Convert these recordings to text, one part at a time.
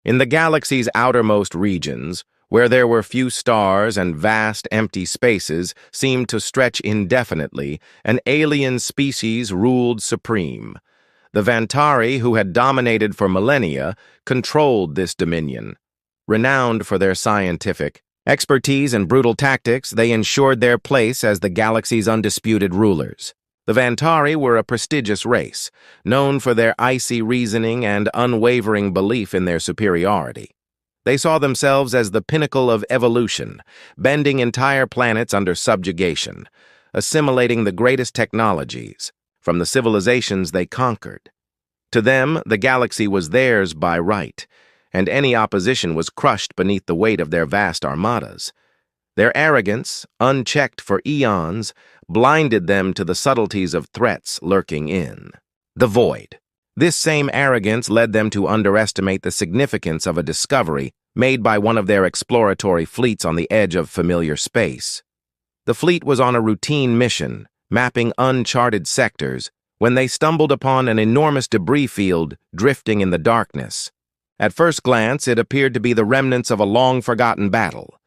In the galaxy's outermost regions, where there were few stars and vast empty spaces seemed to stretch indefinitely, an alien species ruled supreme. The Vantari, who had dominated for millennia, controlled this dominion. Renowned for their scientific expertise and brutal tactics, they ensured their place as the galaxy's undisputed rulers. The Vantari were a prestigious race, known for their icy reasoning and unwavering belief in their superiority. They saw themselves as the pinnacle of evolution, bending entire planets under subjugation, assimilating the greatest technologies from the civilizations they conquered. To them, the galaxy was theirs by right, and any opposition was crushed beneath the weight of their vast armadas. Their arrogance, unchecked for eons, blinded them to the subtleties of threats lurking in the void. This same arrogance led them to underestimate the significance of a discovery made by one of their exploratory fleets on the edge of familiar space. The fleet was on a routine mission, mapping uncharted sectors, when they stumbled upon an enormous debris field drifting in the darkness. At first glance, it appeared to be the remnants of a long-forgotten battle.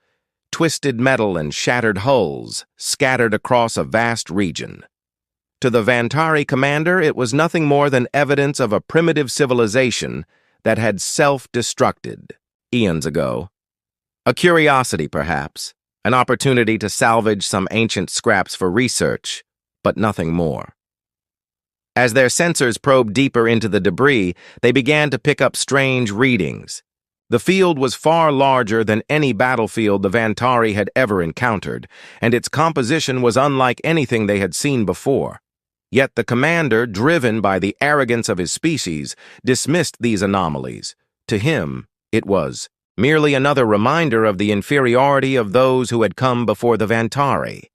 Twisted metal and shattered hulls scattered across a vast region. To the Vantari commander, it was nothing more than evidence of a primitive civilization that had self-destructed eons ago. A curiosity, perhaps, an opportunity to salvage some ancient scraps for research, but nothing more. As their sensors probed deeper into the debris, they began to pick up strange readings. The field was far larger than any battlefield the Vantari had ever encountered, and its composition was unlike anything they had seen before. Yet the commander, driven by the arrogance of his species, dismissed these anomalies. To him, it was merely another reminder of the inferiority of those who had come before the Vantari.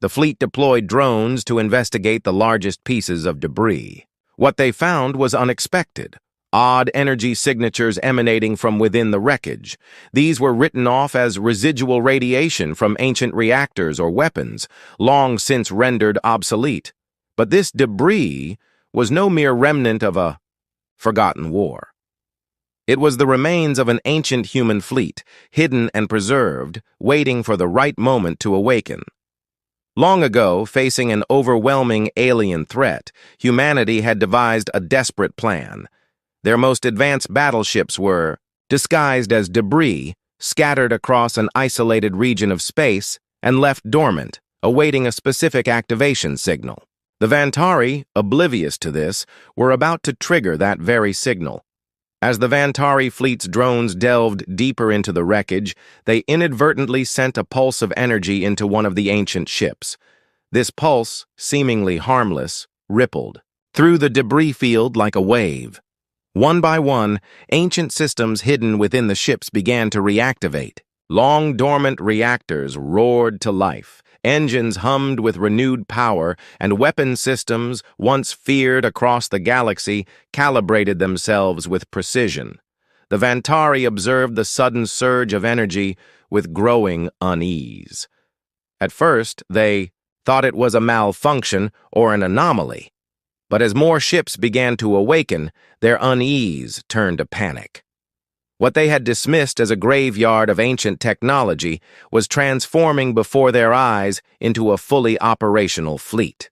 The fleet deployed drones to investigate the largest pieces of debris. What they found was unexpected. Odd energy signatures emanating from within the wreckage. These were written off as residual radiation from ancient reactors or weapons, long since rendered obsolete. But this debris was no mere remnant of a forgotten war. It was the remains of an ancient human fleet, hidden and preserved, waiting for the right moment to awaken. Long ago, facing an overwhelming alien threat, humanity had devised a desperate plan. Their most advanced battleships were, disguised as debris, scattered across an isolated region of space and left dormant, awaiting a specific activation signal. The Vantari, oblivious to this, were about to trigger that very signal. As the Vantari fleet's drones delved deeper into the wreckage, they inadvertently sent a pulse of energy into one of the ancient ships. This pulse, seemingly harmless, rippled through the debris field like a wave. One by one, ancient systems hidden within the ships began to reactivate. Long dormant reactors roared to life. Engines hummed with renewed power, and weapon systems, once feared across the galaxy, calibrated themselves with precision. The Vantari observed the sudden surge of energy with growing unease. At first, they thought it was a malfunction or an anomaly. But as more ships began to awaken, their unease turned to panic. What they had dismissed as a graveyard of ancient technology was transforming before their eyes into a fully operational fleet.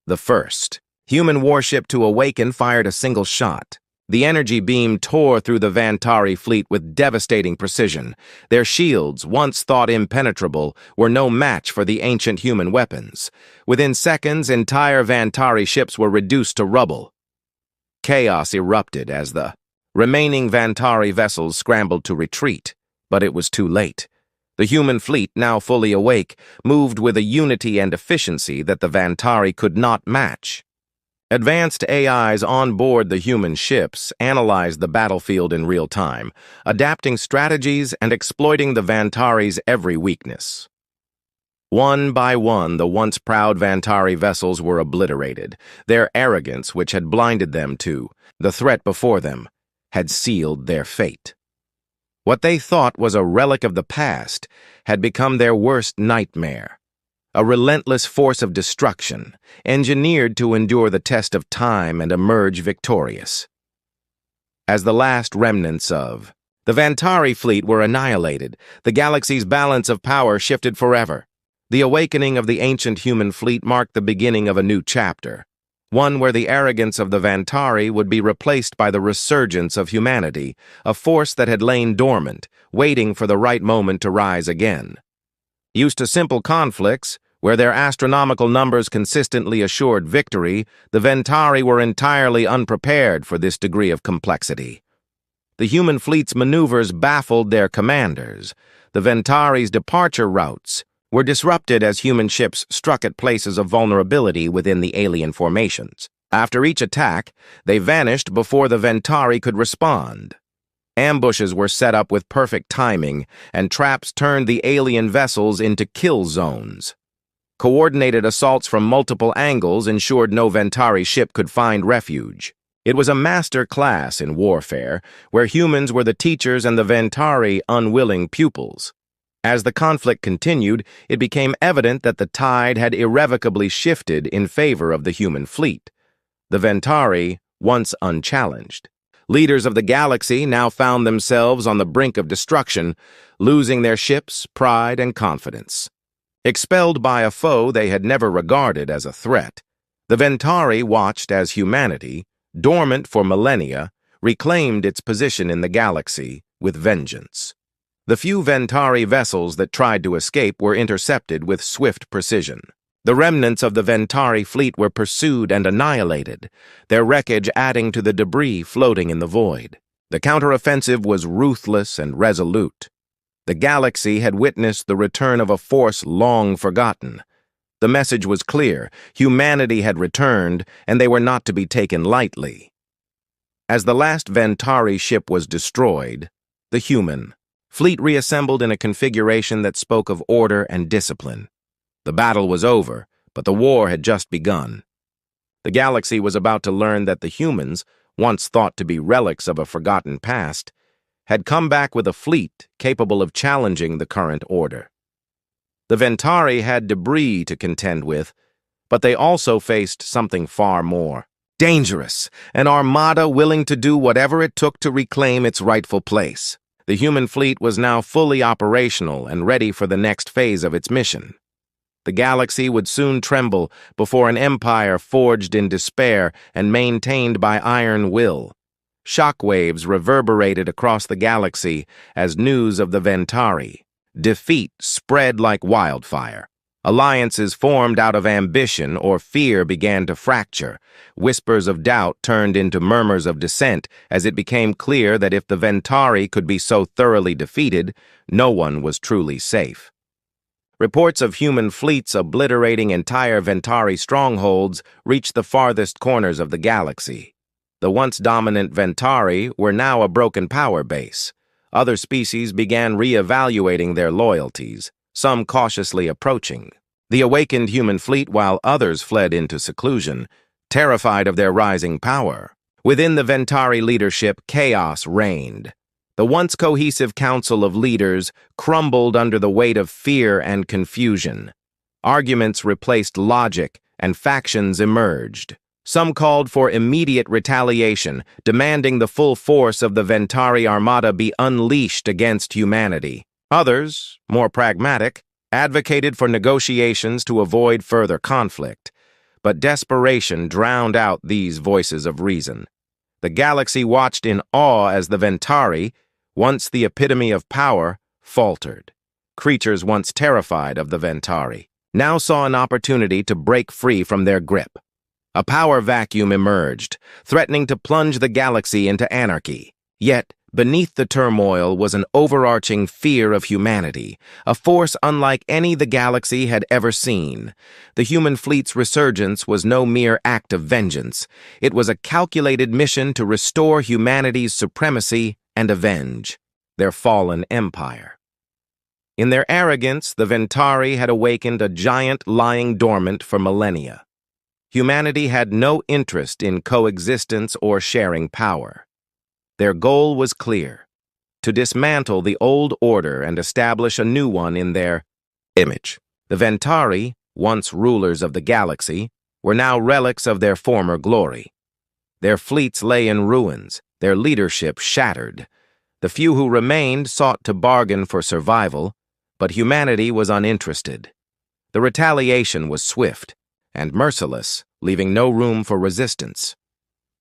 The first human warship to awaken fired a single shot. The energy beam tore through the Vantari fleet with devastating precision. Their shields, once thought impenetrable, were no match for the ancient human weapons. Within seconds, entire Vantari ships were reduced to rubble. Chaos erupted as the remaining Vantari vessels scrambled to retreat, but it was too late. The human fleet, now fully awake, moved with a unity and efficiency that the Vantari could not match. Advanced AIs on board the human ships analyzed the battlefield in real time, adapting strategies and exploiting the Vantari's every weakness. One by one, the once proud Vantari vessels were obliterated. Their arrogance, which had blinded them to the threat before them, had sealed their fate. What they thought was a relic of the past had become their worst nightmare. A relentless force of destruction, engineered to endure the test of time and emerge victorious. as the last remnants of. The Vantari fleet were annihilated. The galaxy's balance of power shifted forever. The awakening of the ancient human fleet marked the beginning of a new chapter, one where the arrogance of the Vantari would be replaced by the resurgence of humanity, a force that had lain dormant, waiting for the right moment to rise again. Used to simple conflicts, where their astronomical numbers consistently assured victory, the Vantari were entirely unprepared for this degree of complexity. The human fleet's maneuvers baffled their commanders. The Vantari's departure routes were disrupted as human ships struck at places of vulnerability within the alien formations. After each attack, they vanished before the Vantari could respond. Ambushes were set up with perfect timing, and traps turned the alien vessels into kill zones. Coordinated assaults from multiple angles ensured no Vantari ship could find refuge. It was a master class in warfare, where humans were the teachers and the Vantari unwilling pupils. As the conflict continued, it became evident that the tide had irrevocably shifted in favor of the human fleet. The Vantari, once unchallenged. Leaders of the galaxy now found themselves on the brink of destruction, losing their ships, pride, and confidence. Expelled by a foe they had never regarded as a threat, the Vantari watched as humanity, dormant for millennia, reclaimed its position in the galaxy with vengeance. The few Vantari vessels that tried to escape were intercepted with swift precision. The remnants of the Vantari fleet were pursued and annihilated, their wreckage adding to the debris floating in the void. The counteroffensive was ruthless and resolute. The galaxy had witnessed the return of a force long forgotten. The message was clear: humanity had returned, and they were not to be taken lightly. As the last Vantari ship was destroyed, the human fleet reassembled in a configuration that spoke of order and discipline. The battle was over, but the war had just begun. The galaxy was about to learn that the humans, once thought to be relics of a forgotten past, had come back with a fleet capable of challenging the current order. The Vantari had debris to contend with, but they also faced something far more dangerous, an armada willing to do whatever it took to reclaim its rightful place. The human fleet was now fully operational and ready for the next phase of its mission. The galaxy would soon tremble before an empire forged in despair and maintained by iron will. Shockwaves reverberated across the galaxy as news of the Vantari defeat spread like wildfire. Alliances formed out of ambition or fear began to fracture. Whispers of doubt turned into murmurs of dissent as it became clear that if the Vantari could be so thoroughly defeated, no one was truly safe. Reports of human fleets obliterating entire Vantari strongholds reached the farthest corners of the galaxy. The once dominant Vantari were now a broken power base. Other species began re-evaluating their loyalties, some cautiously approaching the awakened human fleet while others fled into seclusion, terrified of their rising power. Within the Vantari leadership, chaos reigned. The once cohesive council of leaders crumbled under the weight of fear and confusion. Arguments replaced logic, and factions emerged. Some called for immediate retaliation, demanding the full force of the Vantari armada be unleashed against humanity. Others, more pragmatic, advocated for negotiations to avoid further conflict. But desperation drowned out these voices of reason. The galaxy watched in awe as the Vantari, once the epitome of power, faltered. Creatures once terrified of the Vantari now saw an opportunity to break free from their grip. A power vacuum emerged, threatening to plunge the galaxy into anarchy. Yet, beneath the turmoil was an overarching fear of humanity, a force unlike any the galaxy had ever seen. The human fleet's resurgence was no mere act of vengeance. It was a calculated mission to restore humanity's supremacy and avenge their fallen empire. In their arrogance, the Vantari had awakened a giant lying dormant for millennia. Humanity had no interest in coexistence or sharing power. Their goal was clear: to dismantle the old order and establish a new one in their image. The Vantari, once rulers of the galaxy, were now relics of their former glory. Their fleets lay in ruins, their leadership shattered. The few who remained sought to bargain for survival, but humanity was uninterested. The retaliation was swift and merciless, leaving no room for resistance.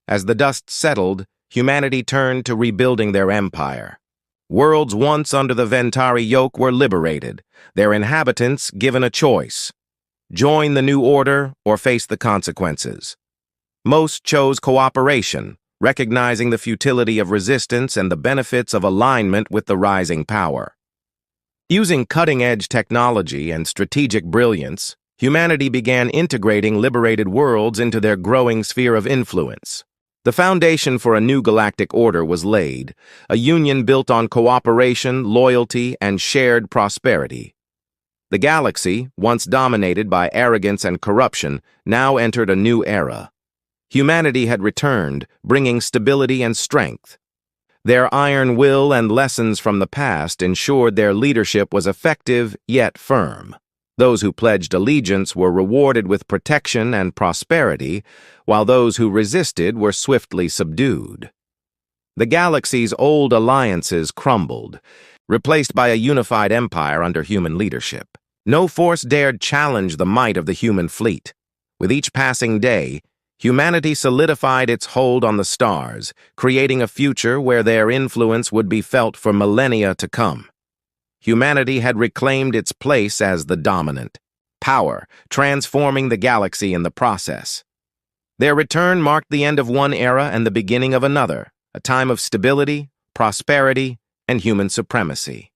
As the dust settled, humanity turned to rebuilding their empire. Worlds once under the Ventari yoke were liberated, their inhabitants given a choice: join the new order or face the consequences. Most chose cooperation, recognizing the futility of resistance and the benefits of alignment with the rising power. Using cutting-edge technology and strategic brilliance, humanity began integrating liberated worlds into their growing sphere of influence. The foundation for a new galactic order was laid, a union built on cooperation, loyalty, and shared prosperity. The galaxy, once dominated by arrogance and corruption, now entered a new era. Humanity had returned, bringing stability and strength. Their iron will and lessons from the past ensured their leadership was effective yet firm. Those who pledged allegiance were rewarded with protection and prosperity, while those who resisted were swiftly subdued. The galaxy's old alliances crumbled, replaced by a unified empire under human leadership. No force dared challenge the might of the human fleet. With each passing day, humanity solidified its hold on the stars, creating a future where their influence would be felt for millennia to come. Humanity had reclaimed its place as the dominant power, transforming the galaxy in the process. Their return marked the end of one era and the beginning of another, a time of stability, prosperity, and human supremacy.